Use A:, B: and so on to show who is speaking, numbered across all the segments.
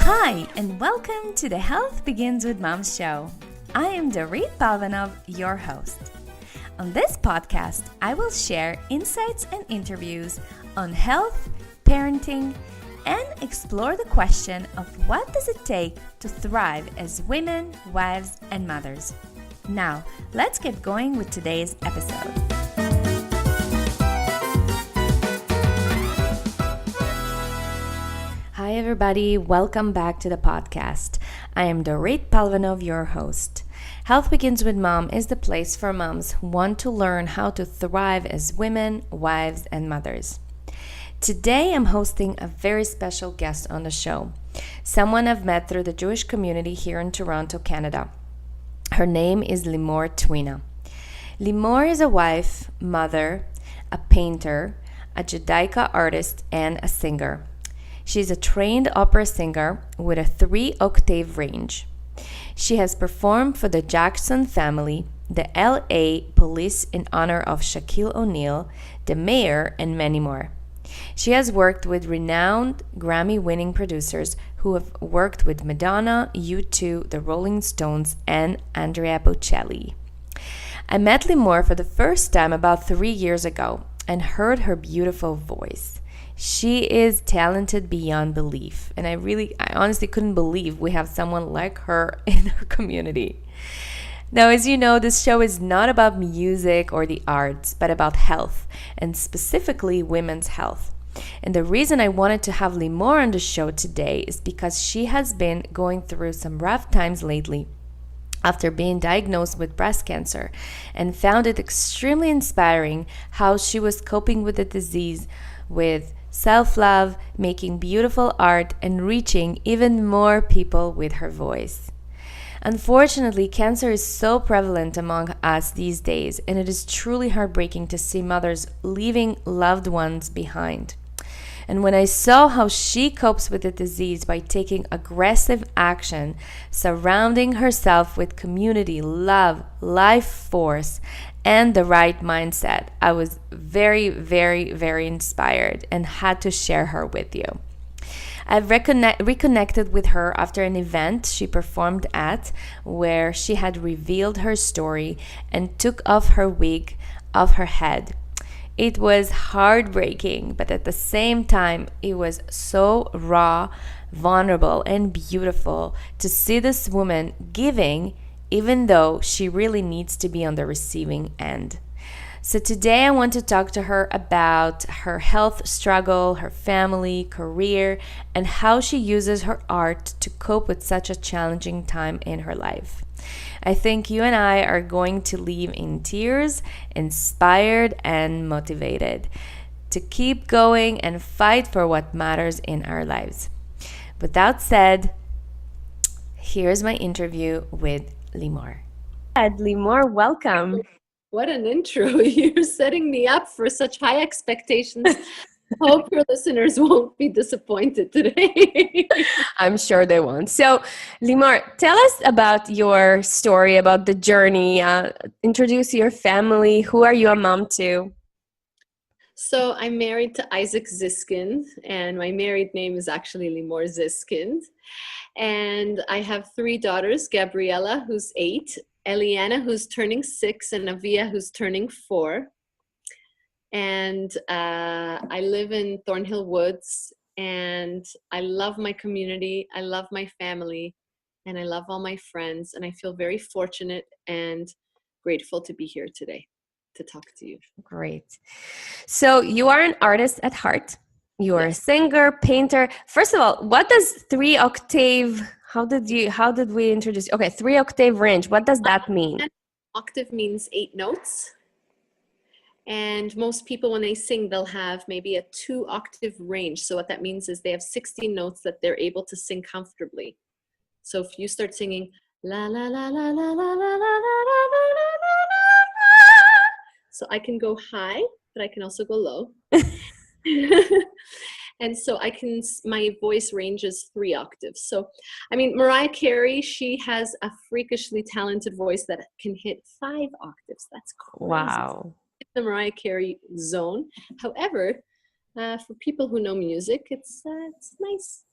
A: Hi, and welcome to the Health Begins with Mom show. I am Dorit Palvanov, your host. On this podcast, I will share insights and interviews on health, parenting, and explore the question of what does it take to thrive as women, wives, and mothers. Now, let's get going with today's episode. Hi everybody, welcome back to the podcast. I am Dorit Palvanov, your host. Health Begins with Mom is the place for moms who want to learn how to thrive as women, wives, and mothers. Today I'm hosting a very special guest on the show, someone I've met through the Jewish community here in Toronto, Canada. Her name is Limore Twena. Limore is a wife, mother, a painter, a Judaica artist, and a singer. She's a trained opera singer with a 3-octave range. She has performed for the Jackson family, the LA Police in honor of Shaquille O'Neal, the mayor, and many more. She has worked with renowned Grammy-winning producers who have worked with Madonna, U2, the Rolling Stones, and Andrea Bocceli. I met Limore for the first time about 3 years ago and heard her beautiful voice. She is talented beyond belief, and I honestly couldn't believe we have someone like her in our community. Now, as you know, this show is not about music or the arts, but about health, and specifically women's health. And the reason I wanted to have Limore on the show today is because she has been going through some rough times lately after being diagnosed with breast cancer, and found it extremely inspiring how she was coping with the disease with self-love, making beautiful art, and reaching even more people with her voice. Unfortunately, cancer is so prevalent among us these days, and it is truly heartbreaking to see mothers leaving loved ones behind. And when I saw how she copes with the disease by taking aggressive action, surrounding herself with community, love, life force, and the right mindset, I was very, very, very inspired and had to share her with you. I've reconnected with her after an event she performed at, where she had revealed her story and took off her wig off her head. It was heartbreaking, but at the same time, it was so raw, vulnerable, and beautiful to see this woman giving, even though she really needs to be on the receiving end. So today I want to talk to her about her health struggle, her family, career, and how she uses her art to cope with such a challenging time in her life. I think you and I are going to leave in tears, inspired, and motivated to keep going and fight for what matters in our lives. With that said, here's my interview with Limore. Limore, welcome.
B: What an intro. You're setting me up for such high expectations. Hope your listeners won't be disappointed today.
A: I'm sure they won't. So, Limore, tell us about your story, about the journey. Introduce your family. Who are you a mom to?
B: So I'm married to Isaac Ziskind, and my married name is actually Limore Ziskind. And I have 3 daughters, Gabriella, who's 8, Eliana, who's turning 6, and Avia, who's turning 4. And I live in Thornhill Woods, and I love my community, I love my family, and I love all my friends, and I feel very fortunate and grateful to be here today to talk to you.
A: Great. So you are an artist at heart. You are a singer, painter. First of all, what does 3-octave, how did we introduce? Okay, 3-octave range. What does that mean?
B: Octave means 8 notes. And most people, when they sing, they'll have maybe a 2-octave range. So what that means is they have 16 notes that they're able to sing comfortably. So if you start singing la la la la la la la la la la la la, so I can go high, but I can also go low. And so my voice range is 3 octaves. So, I mean, Mariah Carey, she has a freakishly talented voice that can hit 5 octaves. That's crazy.
A: Wow.
B: The Mariah Carey zone. However, for people who know music, it's nice.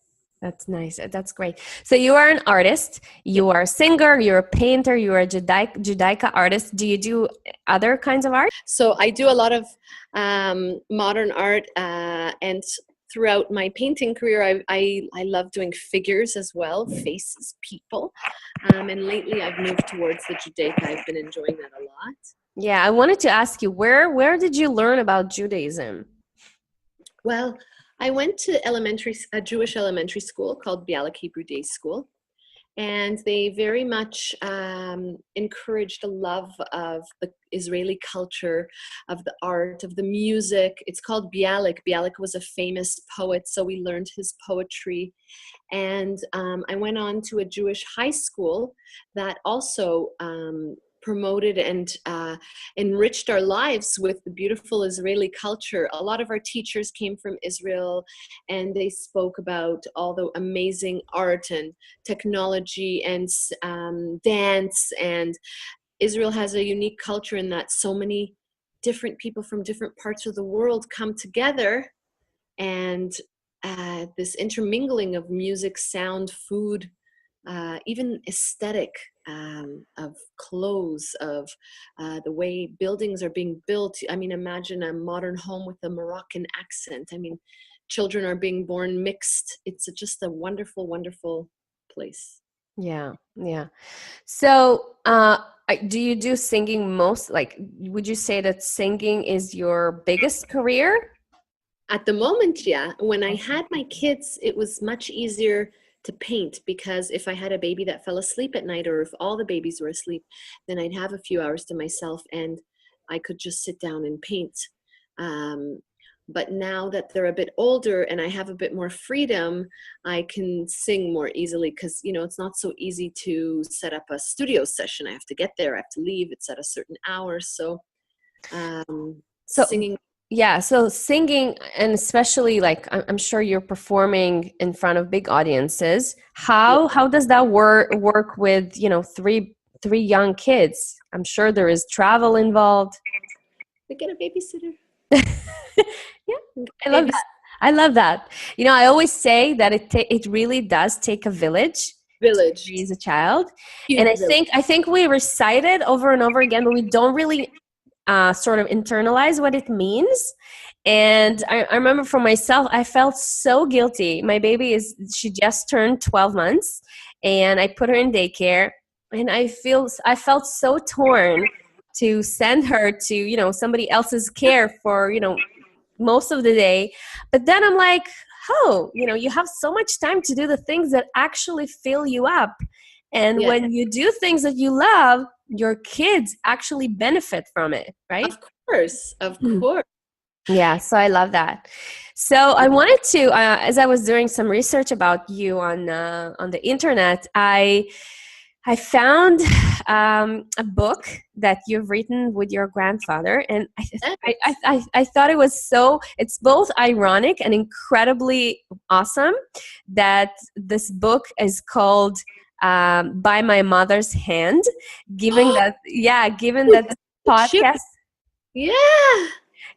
A: That's nice. That's great. So you are an artist, you are a singer, you're a painter, you're a Judaica artist. Do you do other kinds of art?
B: So I do a lot of modern art, and throughout my painting career, I love doing figures as well, faces, people. And lately I've moved towards the Judaica. I've been enjoying that a lot.
A: Yeah, I wanted to ask you, where did you learn about Judaism?
B: Well, I went to a Jewish elementary school called Bialik Hebrew Day School, and they very much encouraged a love of the Israeli culture, of the art, of the music. It's called Bialik. Bialik was a famous poet, so we learned his poetry. And I went on to a Jewish high school that also promoted and enriched our lives with the beautiful Israeli culture. A lot of our teachers came from Israel, and they spoke about all the amazing art and technology and dance. And Israel has a unique culture in that so many different people from different parts of the world come together, and this intermingling of music, sound, food, even aesthetic, of clothes, of the way buildings are being built. I mean, imagine a modern home with a Moroccan accent. I mean, children are being born mixed. It's just a wonderful, wonderful place.
A: Yeah, yeah. So, do you do singing most? Like, would you say that singing is your biggest career?
B: At the moment, yeah. When I had my kids, it was much easier to paint, because if I had a baby that fell asleep at night, or if all the babies were asleep, then I'd have a few hours to myself and I could just sit down and paint. Um, but now that they're a bit older and I have a bit more freedom, I can sing more easily, because, it's not so easy to set up a studio session. I have to get there, I have to leave, it's at a certain hour. So
A: So,
B: singing.
A: yeah, so singing, and especially like I'm sure you're performing in front of big audiences.
B: Yeah,
A: How does that work with, three young kids? I'm sure there is travel involved.
B: we get a babysitter.
A: Yeah, I love that. I love that. I always say that it really does take a village to
B: Village.
A: raise a child, and
B: Huge village.
A: I think we recite it over and over again, but we don't really sort of internalize what it means. And I remember for myself, I felt so guilty. My baby she just turned 12 months, and I put her in daycare, and I felt so torn to send her to, somebody else's care for, most of the day. But then I'm like, oh, you have so much time to do the things that actually fill you up. And
B: Yeah,
A: when you do things that you love, your kids actually benefit from it, right?
B: of course, of
A: Mhm.
B: course.
A: Yeah, so I love that. So I wanted to, as I was doing some research about you on the internet, I found a book that you've written with your grandfather, and I thought it was it's both ironic and incredibly awesome that this book is called By My Mother's Hand, given that this
B: Shoot.
A: podcast
B: Yeah.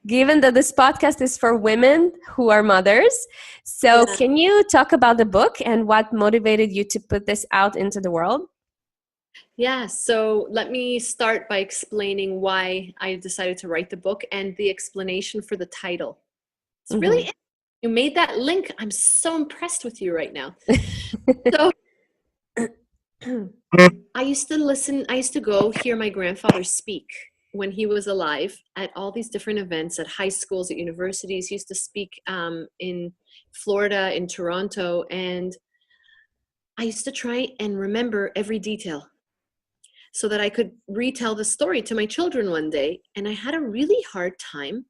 A: given that this podcast is for women who are mothers. So
B: Yeah.
A: can you talk about the book and what motivated you to put this out into the world?
B: Yeah. So let me start by explaining why I decided to write the book and the explanation for the title. It's really, you made that link. I'm so impressed with you right now. So I used to go hear my grandfather speak when he was alive at all these different events at high schools, at universities. He used to speak in Florida, in Toronto, and I used to try and remember every detail so that I could retell the story to my children one day. And I had a really hard time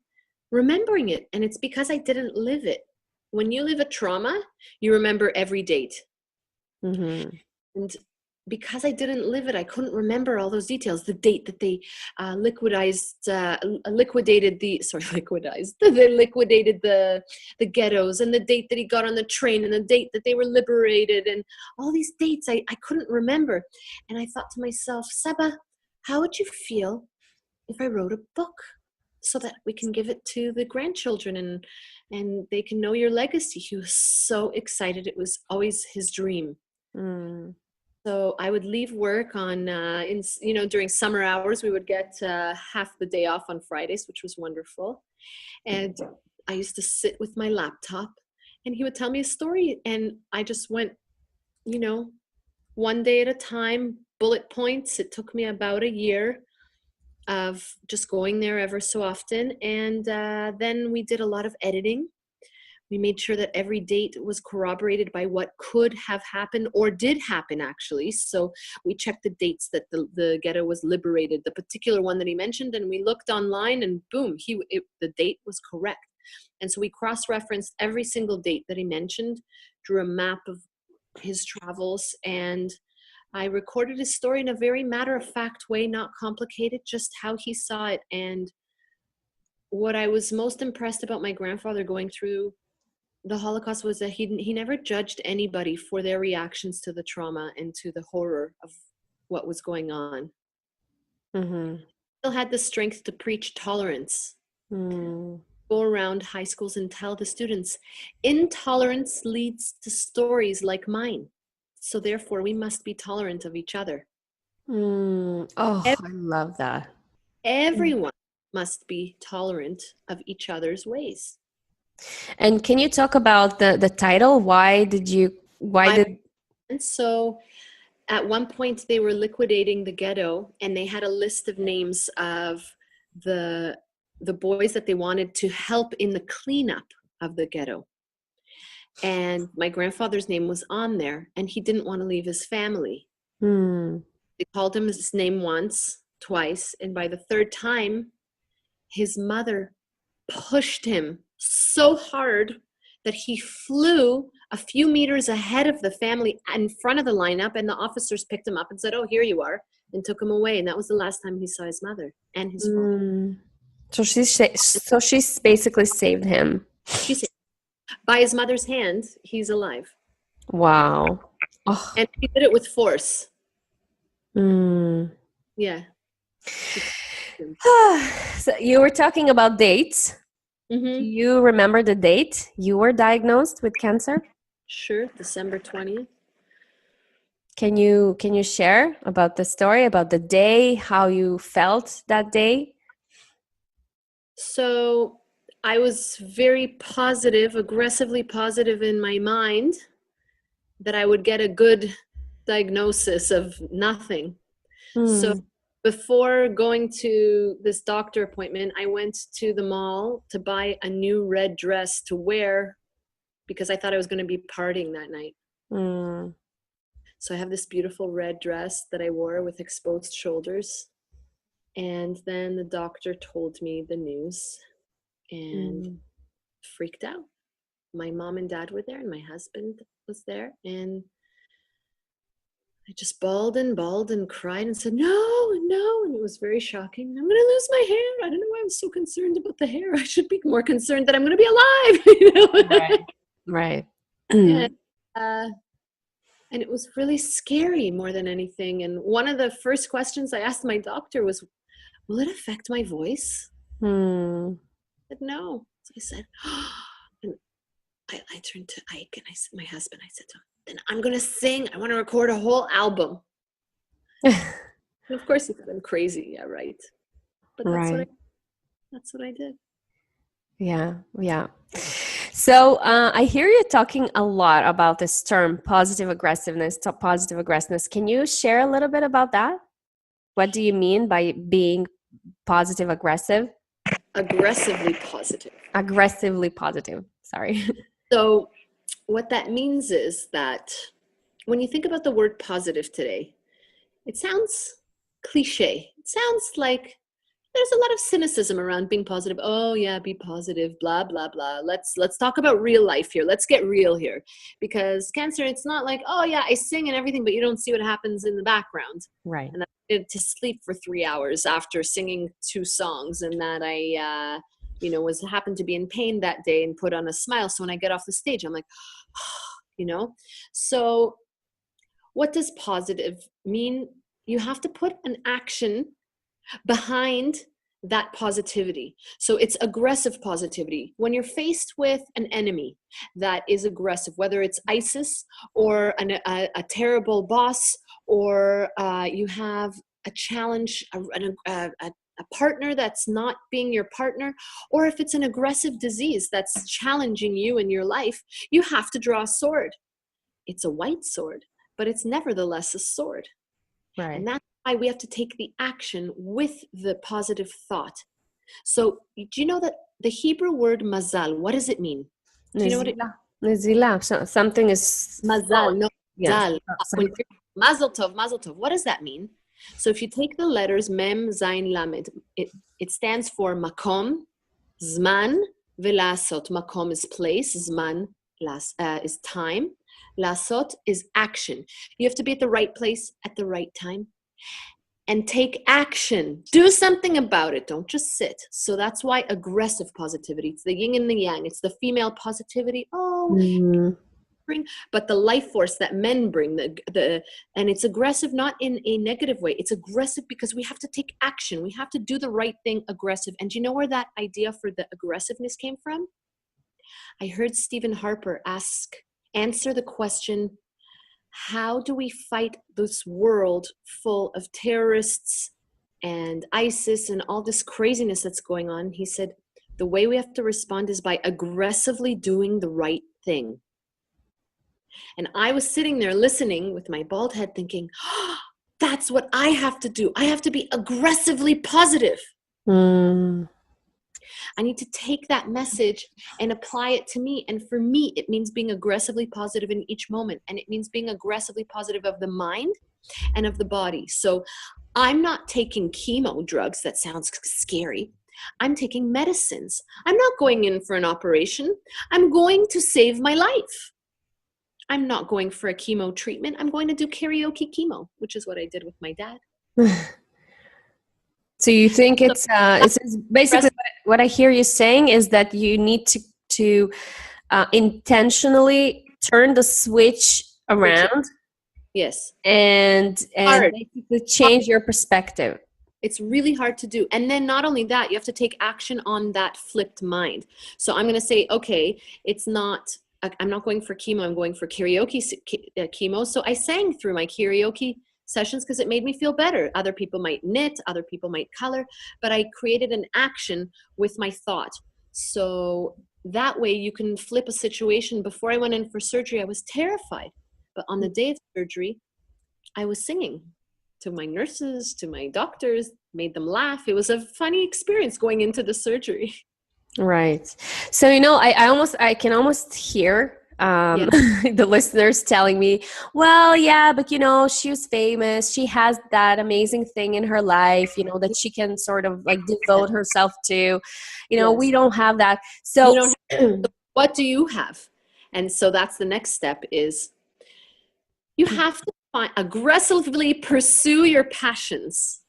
B: remembering it. And it's because I didn't live it. When you live a trauma, you remember every date.
A: Mm-hmm.
B: And because I didn't live it, I couldn't remember all those details. The date that they liquidated the ghettos, and the date that he got on the train, and the date that they were liberated, and all these dates I couldn't remember. And I thought to myself, Saba, how would you feel if I wrote a book so that we can give it to the grandchildren and they can know your legacy. He was so excited. It was always his dream. So I would leave work on, during summer hours, we would get half the day off on Fridays, which was wonderful. And I used to sit with my laptop and he would tell me a story. And I just went, one day at a time, bullet points. It took me about a year of just going there ever so often. And then we did a lot of editing. We made sure that every date was corroborated by what could have happened or did happen, actually. So we checked the dates that the ghetto was liberated, the particular one that he mentioned, and we looked online and boom, the date was correct. And so we cross-referenced every single date that he mentioned, drew a map of his travels, and I recorded his story in a very matter-of-fact way, not complicated, just how he saw it. And what I was most impressed about my grandfather going through the Holocaust was that he never judged anybody for their reactions to the trauma and to the horror of what was going on.
A: Mm-hmm.
B: Still had the strength to preach tolerance. Go around high schools and tell the students, intolerance leads to stories like mine. So therefore, we must be tolerant of each other.
A: Oh, I love that.
B: Everyone must be tolerant of each other's ways.
A: And can you talk about the title?
B: And so at one point they were liquidating the ghetto and they had a list of names of the boys that they wanted to help in the cleanup of the ghetto. And my grandfather's name was on there and he didn't want to leave his family. They called him his name once, twice, and by the third time, his mother pushed him so hard that he flew a few meters ahead of the family in front of the lineup, and the officers picked him up and said, "Oh, here you are," and took him away. And that was the last time he saw his mother and his father.
A: So she's basically saved him.
B: She said, by his mother's hand, he's alive.
A: Wow. Oh.
B: And he did it with force. Yeah.
A: So you were talking about dates. Do you remember the date you were diagnosed with cancer?
B: Sure, December 20th.
A: Can you share about the story, about the day, how you felt that day?
B: So I was very positive, aggressively positive in my mind that I would get a good diagnosis of nothing. So before going to this doctor appointment, I went to the mall to buy a new red dress to wear because I thought I was going to be partying that night. So I have this beautiful red dress that I wore with exposed shoulders. And then the doctor told me the news and freaked out. My mom and dad were there and my husband was there. And I just bawled and cried and said, no. And it was very shocking. I'm going to lose my hair. I don't know why I was so concerned about the hair. I should be more concerned that I'm going to be alive.
A: Right.
B: And it was really scary more than anything. And one of the first questions I asked my doctor was, will it affect my voice? I said, no. So I said, and I turned to Ike and I said, my husband, I said to him, then I'm going to sing. I want to record a whole album. And of course he thought I'm crazy. Yeah, right. But that's what I did.
A: Yeah. So I hear you talking a lot about this term, positive aggressiveness. Can you share a little bit about that? What do you mean by being positive aggressive?
B: Aggressively positive.
A: Aggressively positive. Sorry.
B: So what that means is that when you think about the word positive today, it sounds cliche. It sounds like there's a lot of cynicism around being positive. Oh yeah, be positive, blah, blah, blah. Let's talk about real life here. Let's get real here. Because cancer, it's not like, oh yeah, I sing and everything, but you don't see what happens in the background.
A: Right.
B: And I went to sleep for 3 hours after singing 2 songs, and that I happened to be in pain that day and put on a smile. So when I get off the stage, I'm like, So what does positive mean? You have to put an action behind that positivity. So it's aggressive positivity. When you're faced with an enemy that is aggressive, whether it's ISIS or a terrible boss, or you have a challenge, a partner that's not being your partner, or if it's an aggressive disease that's challenging you in your life, you have to draw a sword. It's a white sword, but it's nevertheless a sword.
A: Right.
B: And that's why we have to take the action with the positive thought. So do you know that the Hebrew word mazal, what does it mean? Do you know what it means?
A: Nezila. Something is
B: Mazal, no,
A: yes.
B: mazal. Mazel tov, mazel tov. What does that mean? So if you take the letters mem, zayin, lamed, it stands for makom, zman, velasot. Makom is place, zman is time, lasot is action. You have to be at the right place at the right time and take action. Do something about it. Don't just sit. So that's why aggressive positivity, it's the yin and the yang. It's the female positivity. But the life force that men bring, and it's aggressive not in a negative way. It's aggressive because we have to take action. We have to do the right thing, aggressive. And do you know where that idea for the aggressiveness came from? I heard Stephen Harper answer the question, how do we fight this world full of terrorists and ISIS and all this craziness that's going on? He said, the way we have to respond is by aggressively doing the right thing. And I was sitting there listening with my bald head thinking, oh, that's what I have to do. I have to be aggressively positive. I need to take that message and apply it to me. And for me, it means being aggressively positive in each moment. And it means being aggressively positive of the mind and of the body. So I'm not taking chemo drugs. That sounds scary. I'm taking medicines. I'm not going in for an operation. I'm going to save my life. I'm not going for a chemo treatment. I'm going to do karaoke chemo, which is what I did with my dad.
A: So you think it's basically what I hear you saying is that you need to intentionally turn the switch around.
B: Yes.
A: And basically change your perspective.
B: It's really hard to do. And then not only that, you have to take action on that flipped mind. So I'm going to say, okay, I'm not going for chemo. I'm going for karaoke chemo. So I sang through my karaoke sessions because it made me feel better. Other people might knit, other people might color, but I created an action with my thought. So that way you can flip a situation. Before I went in for surgery, I was terrified. But on the day of surgery, I was singing to my nurses, to my doctors, made them laugh. It was a funny experience going into the surgery.
A: Right. So, I can almost hear the listeners telling me, well, yeah, but she was famous. She has that amazing thing in her life, that she can sort of like devote herself to, we don't have that. So
B: what do you have? And so that's the next step is you have to aggressively pursue your passions.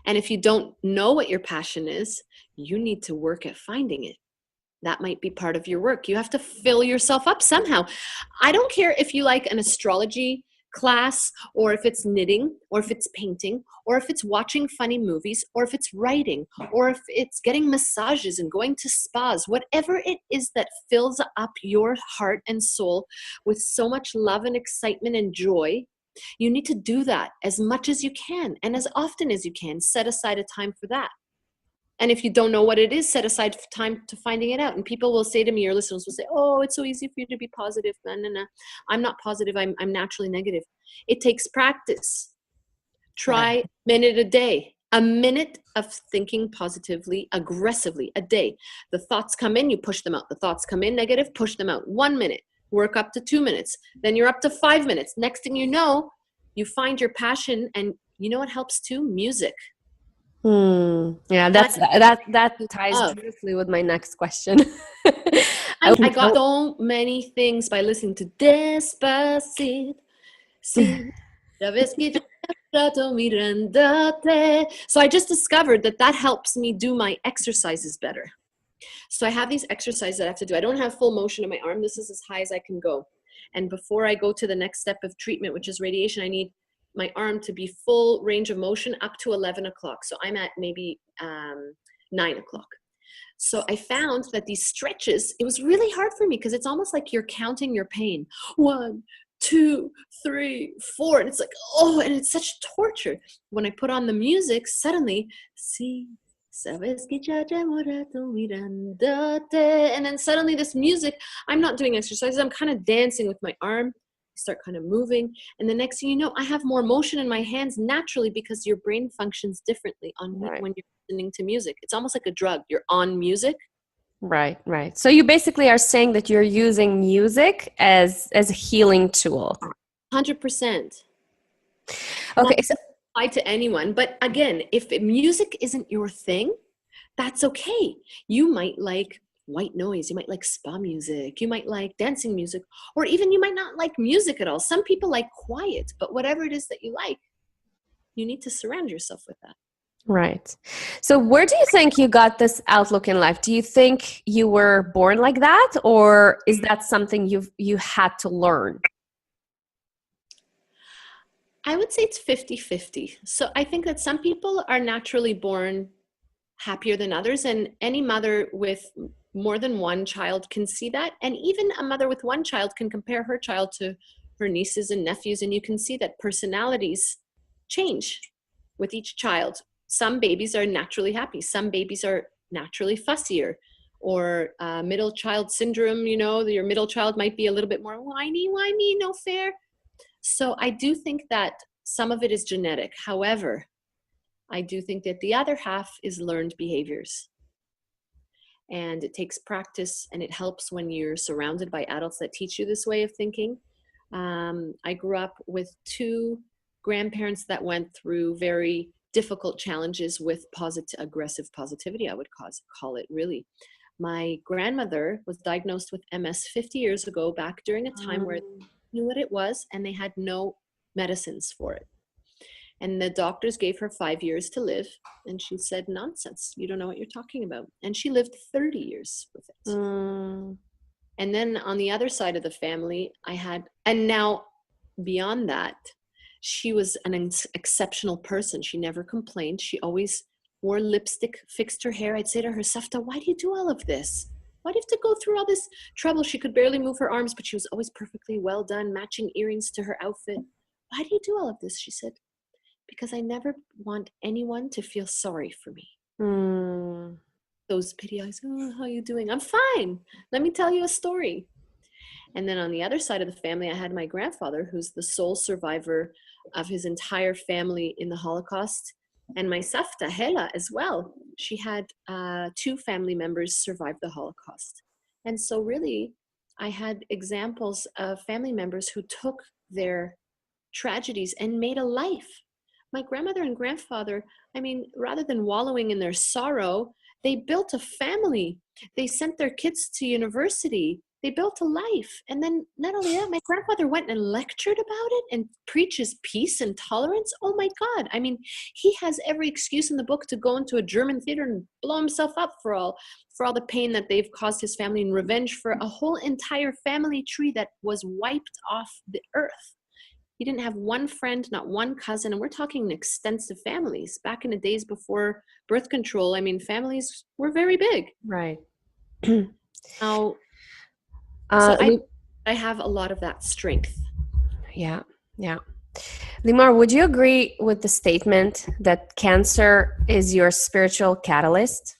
B: And if you don't know what your passion is, you need to work at finding it. That might be part of your work. You have to fill yourself up somehow. I don't care if you like an astrology class, or if it's knitting, or if it's painting, or if it's watching funny movies, or if it's writing, or if it's getting massages and going to spas, whatever it is that fills up your heart and soul with so much love and excitement and joy, you need to do that as much as you can and as often as you can. Set aside a time for that. And if you don't know what it is, set aside time to finding it out. And people will say to me, your listeners will say, oh, it's so easy for you to be positive. No. I'm not positive. I'm naturally negative. It takes practice. Try a minute a day. A minute of thinking positively, aggressively a day. The thoughts come in, you push them out. The thoughts come in negative, push them out. 1 minute. Work up to 2 minutes. Then you're up to 5 minutes. Next thing you know, you find your passion. And you know what helps too? Music.
A: Yeah, that ties beautifully with my next question.
B: I got so many things by listening to Despacito. So I just discovered that helps me do my exercises better. So I have these exercises that I have to do. I don't have full motion in my arm. This is as high as I can go. And before I go to the next step of treatment, which is radiation, I need my arm to be full range of motion up to 11 o'clock. So I'm at maybe 9 o'clock. So I found that these stretches, it was really hard for me because it's almost like you're counting your pain. 1, 2, 3, 4. And it's like, oh, and it's such torture. When I put on the music, suddenly, see, sabes que ya demora tu mirándote. And then suddenly this music, I'm not doing exercises. I'm kind of dancing with my arm. Start kind of moving. And the next thing you know, I have more motion in my hands naturally because your brain functions differently when you're listening to music. It's almost like a drug. You're on music.
A: Right. So you basically are saying that you're using music as a healing tool.
B: 100%.
A: Okay. So
B: apply to anyone. But again, if music isn't your thing, that's okay. You might like white noise, you might like spa music, you might like dancing music, or even you might not like music at all. Some people like quiet, but whatever it is that you like, you need to surround yourself with that.
A: Right. So where do you think you got this outlook in life? Do you think you were born like that, or is that something you had to learn?
B: I would say it's 50-50. So I think that some people are naturally born happier than others, and any mother with more than one child can see that. And even a mother with one child can compare her child to her nieces and nephews, and you can see that personalities change with each child. Some babies are naturally happy. Some babies are naturally fussier, or middle child syndrome, your middle child might be a little bit more whiny, no fair. So I do think that some of it is genetic. However, I do think that the other half is learned behaviors. And it takes practice, and it helps when you're surrounded by adults that teach you this way of thinking. I grew up with 2 grandparents that went through very difficult challenges with aggressive positivity, I would call it really. My grandmother was diagnosed with MS 50 years ago, back during a time where they knew what it was and they had no medicines for it. And the doctors gave her 5 years to live. And she said, nonsense, you don't know what you're talking about. And she lived 30 years with it. And then on the other side of the family, and now beyond that, she was an exceptional person. She never complained. She always wore lipstick, fixed her hair. I'd say to her, Safta, why do you do all of this? Why do you have to go through all this trouble? She could barely move her arms, but she was always perfectly well done, matching earrings to her outfit. Why do you do all of this? She said, because I never want anyone to feel sorry for me. Those pity eyes, oh, how are you doing? I'm fine. Let me tell you a story. And then on the other side of the family, I had my grandfather, who's the sole survivor of his entire family in the Holocaust. And my Safta, Hela, as well. She had 2 family members survive the Holocaust. And so really, I had examples of family members who took their tragedies and made a life. My grandmother and grandfather, rather than wallowing in their sorrow, they built a family. They sent their kids to university. They built a life. And then not only that, my grandfather went and lectured about it and preaches peace and tolerance. Oh my God. He has every excuse in the book to go into a German theater and blow himself up for all the pain that they've caused his family in revenge for a whole entire family tree that was wiped off the earth. He didn't have one friend, not one cousin, and we're talking extensive families. Back in the days before birth control, families were very big.
A: Right.
B: Now, I have a lot of that strength.
A: Yeah. Limore, would you agree with the statement that cancer is your spiritual catalyst?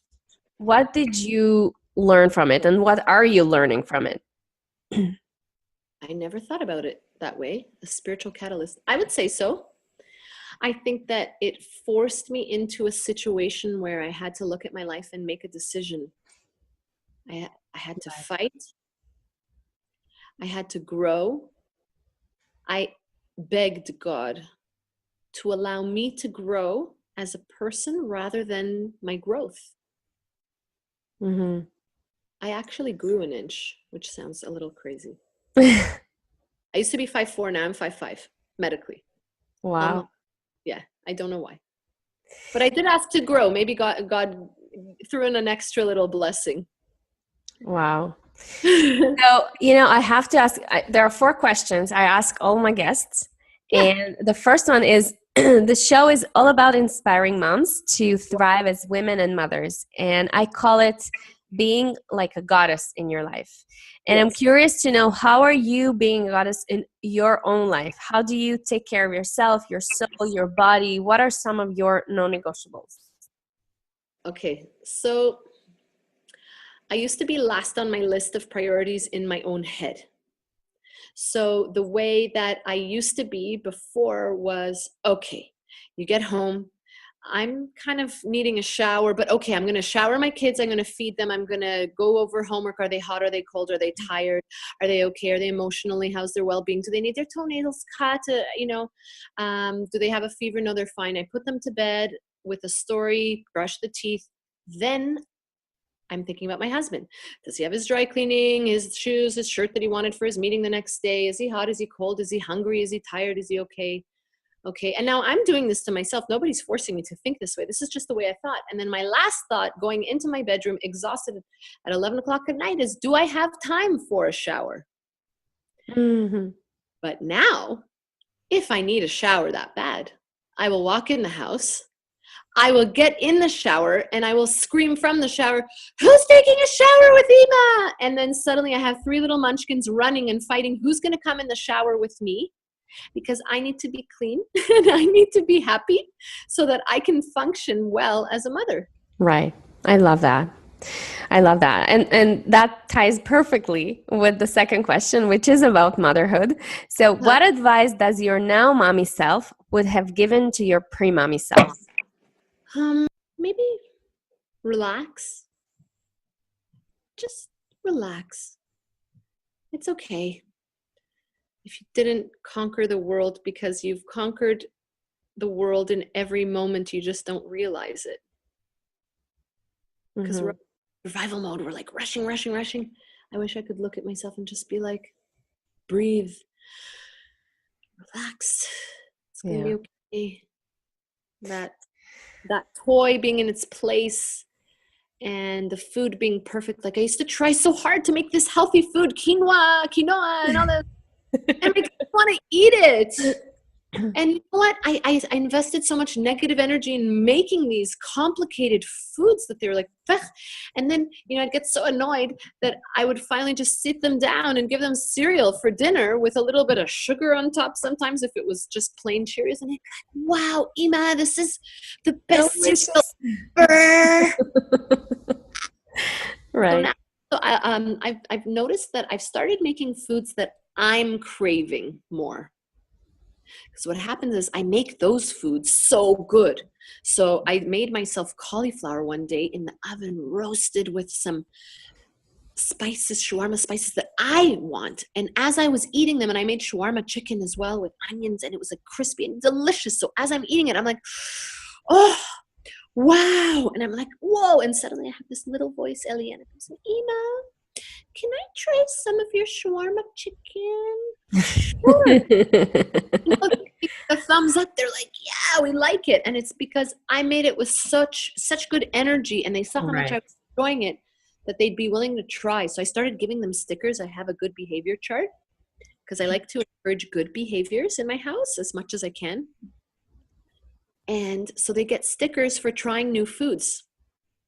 A: What did you learn from it, and what are you learning from it?
B: I never thought about it that way, a spiritual catalyst. I would say so. I think that it forced me into a situation where I had to look at my life and make a decision. I had to fight. I had to grow. I begged God to allow me to grow as a person rather than my growth. I actually grew an inch, which sounds a little crazy. I used to be 5'4", now I'm 5'5", medically.
A: Wow.
B: Yeah, I don't know why. But I did ask to grow. Maybe God threw in an extra little blessing.
A: Wow. So, I have to ask, there are 4 questions I ask all my guests.
B: Yeah.
C: And the first one is the show is all about inspiring moms to thrive as women and mothers. And I call it being like a goddess in your life. And I'm
B: Yes.
C: curious to know, how are you being a goddess in your own life? How do you take care of yourself, your soul, your body? What are some of your non-negotiables?
B: Okay. So I used to be last on my list of priorities in my own head. So the way that I used to be before was, okay, you get home, I'm kind of needing a shower, but okay, I'm going to shower my kids. I'm going to feed them. I'm going to go over homework. Are they hot? Are they cold? Are they tired? Are they okay? Are they emotionally? How's their well-being? Do they need their toenails cut? Do they have a fever? No, they're fine. I put them to bed with a story, brush the teeth. Then I'm thinking about my husband. Does he have his dry cleaning, his shoes, his shirt that he wanted for his meeting the next day? Is he hot? Is he cold? Is he hungry? Is he tired? Is he okay? Okay. And now I'm doing this to myself. Nobody's forcing me to think this way. This is just the way I thought. And then my last thought going into my bedroom, exhausted at 11 o'clock at night, is, do I have time for a shower?
C: Mm-hmm.
B: But now, if I need a shower that bad, I will walk in the house. I will get in the shower and I will scream from the shower, who's taking a shower with Ima? And then suddenly I have 3 little munchkins running and fighting who's going to come in the shower with me, because I need to be clean and I need to be happy so that I can function well as a mother.
C: Right. I love that. I love that. And that ties perfectly with the second question, which is about motherhood. So what advice does your now mommy self would have given to your pre-mommy self?
B: Maybe relax. Just relax. It's okay. If you didn't conquer the world, because you've conquered the world in every moment, you just don't realize it. Because we're in survival mode. We're like rushing. I wish I could look at myself and just be like, breathe, relax. It's going to be okay. That toy being in its place and the food being perfect. Like I used to try so hard to make this healthy food, quinoa and all that. And I didn't want to eat it. And you know what? I invested so much negative energy in making these complicated foods that they were like, Pech. And then, I'd get so annoyed that I would finally just sit them down and give them cereal for dinner with a little bit of sugar on top. Sometimes if it was just plain Cheerios, and wow, Ima, this is the best cereal ever.
C: Right.
B: So I've noticed that I've started making foods that I'm craving more. Because what happens is I make those foods so good. So I made myself cauliflower one day in the oven, roasted with some spices, shawarma spices that I want. And as I was eating them, and I made shawarma chicken as well with onions, and it was like crispy and delicious. So as I'm eating it, I'm like, oh, wow. And I'm like, whoa. And suddenly I have this little voice, Eliana, comes in, Ima, can I try some of your shawarma chicken? Sure. The thumbs up, they're like, yeah, we like it. And it's because I made it with such good energy, and they saw how much I was enjoying it, that they'd be willing to try. So I started giving them stickers. I have a good behavior chart because I like to encourage good behaviors in my house as much as I can. And so they get stickers for trying new foods.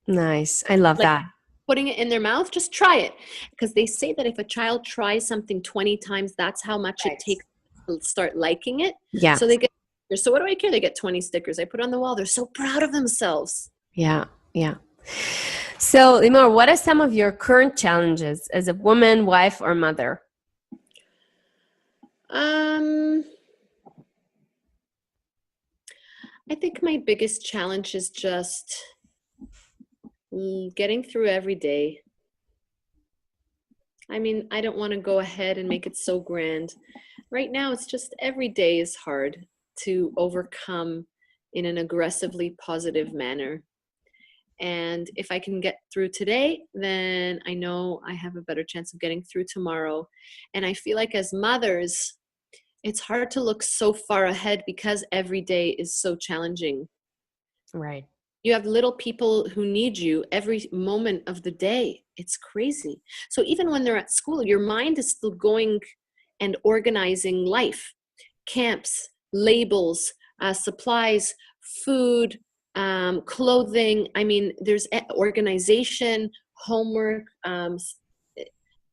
C: Nice. I love that.
B: Putting it in their mouth, just try it. Because they say that if a child tries something 20 times, that's how much it takes to start liking it.
C: Yeah.
B: So they get stickers. So what do I care? They get 20 stickers. I put on the wall. They're so proud of themselves.
C: Yeah. Yeah. So, Limore, what are some of your current challenges as a woman, wife, or mother?
B: I think my biggest challenge is just getting through every day. I mean, I don't want to go ahead and make it so grand. Right now, it's just every day is hard to overcome in an aggressively positive manner. And if I can get through today, then I know I have a better chance of getting through tomorrow. And I feel like as mothers, it's hard to look so far ahead because every day is so challenging.
C: Right.
B: You have little people who need you every moment of the day. It's crazy. So even when they're at school, your mind is still going and organizing life. camps, labels, supplies, food, clothing. I mean, there's organization, homework.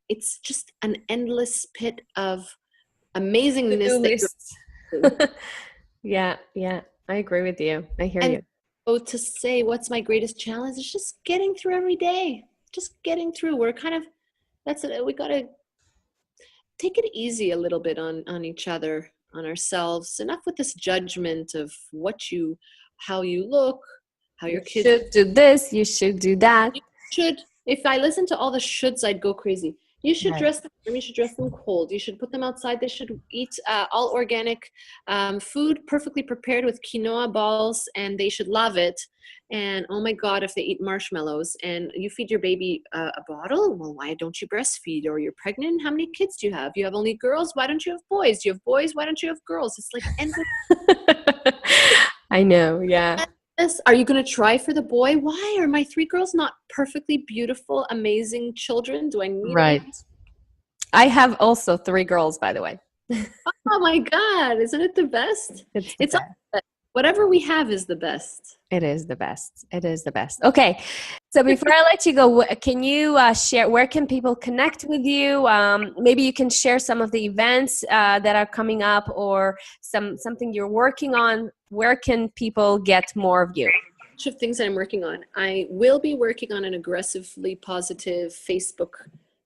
B: It's just an endless pit of amazingness
C: To-do
B: that
C: list.
B: you're
C: Yeah, yeah, I agree with you. I hear
B: and
C: you.
B: so to say what's my greatest challenge is just getting through every day. Just getting through. We're kind of that's it. We gotta take it easy a little bit on each other, on ourselves. Enough with this judgment of how you look, how
C: You
B: your kids
C: should do this, you should do that.
B: should. If I listen to all the shoulds, I'd go crazy. You should
C: Right.
B: dress them warm, you should dress them cold, you should put them outside, they should eat all organic food, perfectly prepared with quinoa balls, and they should love it. And oh my God, if they eat marshmallows and you feed your baby a bottle, well, why don't you breastfeed? Or you're pregnant, how many kids do you have? You have only girls, why don't you have boys? Do you have boys, why don't you have girls? It's like endless.
C: I know, yeah.
B: Are you going to try for the boy? Why are my 3 girls not perfectly beautiful, amazing children? Do I need
C: Right. I have also 3 girls, by the way.
B: Oh my God, isn't it the best?
C: It's the
B: It's all
C: best.
B: the best. Whatever we have is the best.
C: It is the best. It is the best. Okay. So before I let you go, can you share, where can people connect with you? Maybe you can share some of the events that are coming up, or something you're working on. Where can people get more of you?
B: Bunch of things that I'm working on. I will be working on an aggressively positive Facebook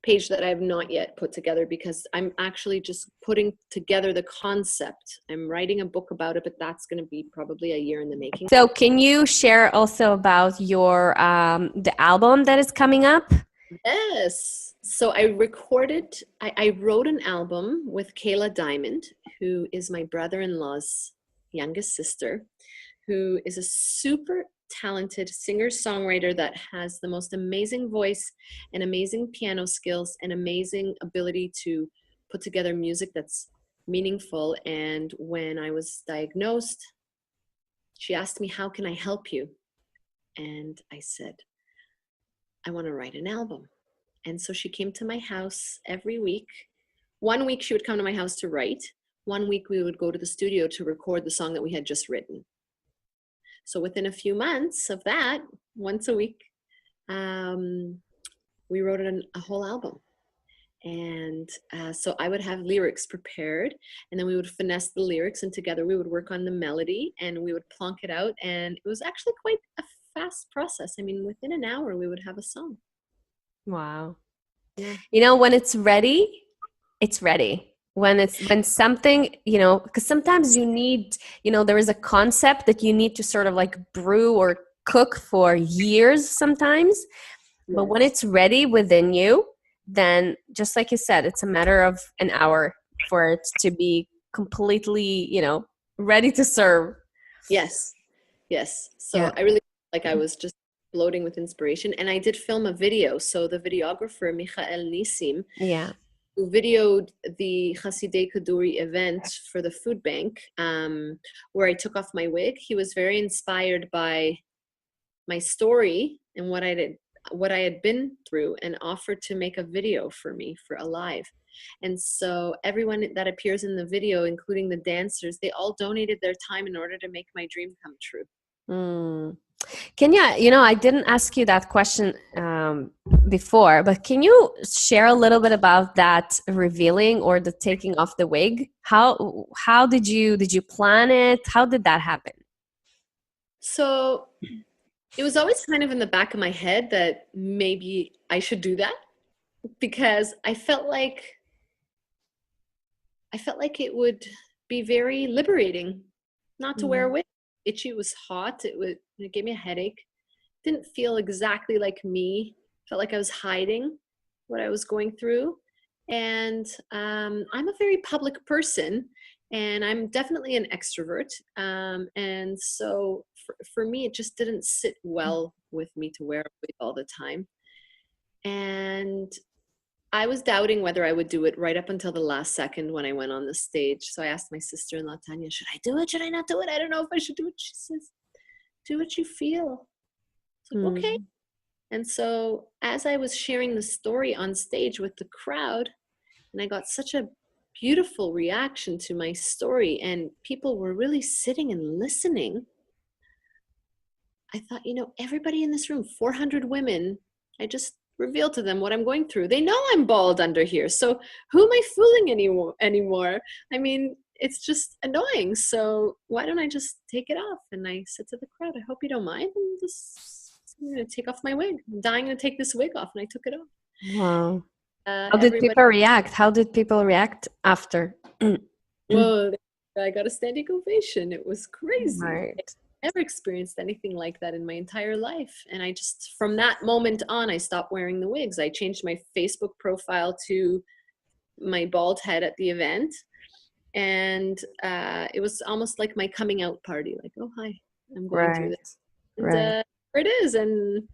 B: page that I have not yet put together, because I'm actually just putting together the concept. I'm writing a book about it, but that's going to be probably a year in the making.
C: So can you share also about your the album that is coming up?
B: Yes. So I wrote an album with Kayla Diamond, who is my brother-in-law's youngest sister, who is a super talented singer-songwriter that has the most amazing voice and amazing piano skills and amazing ability to put together music that's meaningful. And when I was diagnosed, she asked me, how can I help you? And I said, I want to write an album. And so she came to my house every week. 1 week she would come to my house to write. 1 week we would go to the studio to record the song that we had just written. So within a few months of that, once a week, we wrote a whole album. And so I would have lyrics prepared, and then we would finesse the lyrics, and together we would work on the melody, and we would plonk it out. And it was actually quite a fast process. I mean, within an hour, we would have a song.
C: Wow.
B: Yeah.
C: You know, when it's ready, it's ready. When something, you know, because sometimes you need, you know, there is a concept that you need to sort of like brew or cook for years sometimes.
B: Yes.
C: But when it's ready within you, then just like you said, it's a matter of an hour for it to be completely, you know, ready to serve.
B: Yes. Yes. So
C: Yeah.
B: I really like I was just bloating with inspiration, and I did film a video. So the videographer, Michael Nisim,
C: Yeah.
B: who videoed the Judaica Duri event for the food bank, where I took off my wig. He was very inspired by my story and what I had been through, and offered to make a video for me for Alive. And so everyone that appears in the video, including the dancers, they all donated their time in order to make my dream come true.
C: Can you know, I didn't ask you that question before, but can you share a little bit about that revealing or the taking off the wig? How did you plan it? How did that happen?
B: So it was always kind of in the back of my head that maybe I should do that, because I felt like it would be very liberating not to wear a wig. Itchy, it was hot, it gave me a headache. Didn't feel exactly like me. Felt like I was hiding what I was going through. And I'm a very public person, and I'm definitely an extrovert. And so for me, it just didn't sit well with me to wear a wig all the time. And I was doubting whether I would do it right up until the last second when I went on the stage. So I asked my sister-in-law, Tanya, should I do it? Should I not do it? I don't know if I should do it. She says, do what you feel. I was like, okay. And so as I was sharing the story on stage with the crowd, and I got such a beautiful reaction to my story, and people were really sitting and listening, I thought, everybody in this room, 400 women, I just revealed to them what I'm going through. They know I'm bald under here. So who am I fooling anymore? I mean, it's just annoying. So why don't I just take it off? And I said to the crowd, I hope you don't mind. I'm going to take off my wig. I'm dying to take this wig off. And I took it off.
C: Wow. How did people react? How did people react after?
B: Whoa, I got a standing ovation. It was crazy.
C: Right.
B: I never experienced anything like that in my entire life. And I just, from that moment on, I stopped wearing the wigs. I changed my Facebook profile to my bald head at the event. And it was almost like my coming out party. Like, oh, hi, I'm going through this. And here it is. And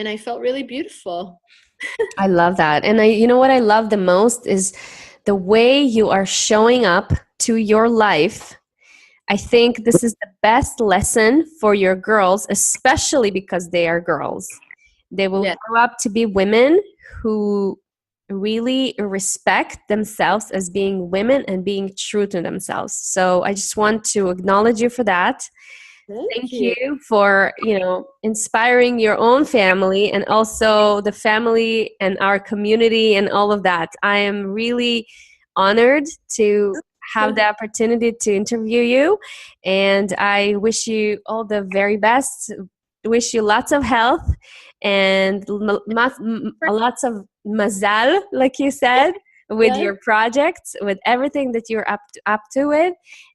B: I felt really beautiful.
C: I love that. And what I love the most is the way you are showing up to your life. I think this is the best lesson for your girls, especially because they are girls. They will grow up to be women who really respect themselves as being women and being true to themselves. So I just want to acknowledge you for that. Thank you for, inspiring your own family and also the family and our community and all of that. I am really honored to have the opportunity to interview you, and I wish you all the very best. Wish you lots of health and lots of mazal, like you said, with your projects, with everything that you're up to it.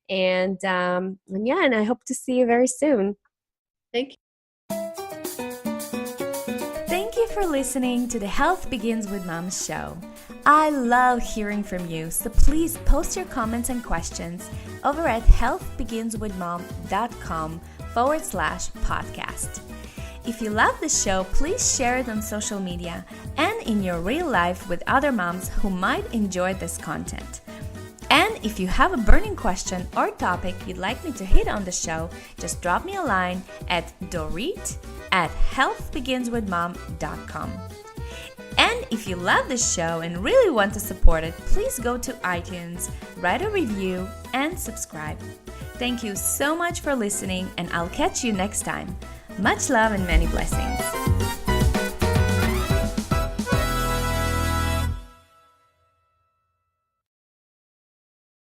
C: And I hope to see you very soon.
B: Thank you.
A: Thank you for listening to the Health Begins with Mom show. I love hearing from you, so please post your comments and questions over at healthbeginswithmom.com/podcast. If you love the show, please share it on social media and in your real life with other moms who might enjoy this content. And if you have a burning question or topic you'd like me to hit on the show, just drop me a line at dorit@healthbeginswithmom.com. And if you love this show and really want to support it, please go to iTunes, write a review, and subscribe. Thank you so much for listening, and I'll catch you next time. Much love and many blessings.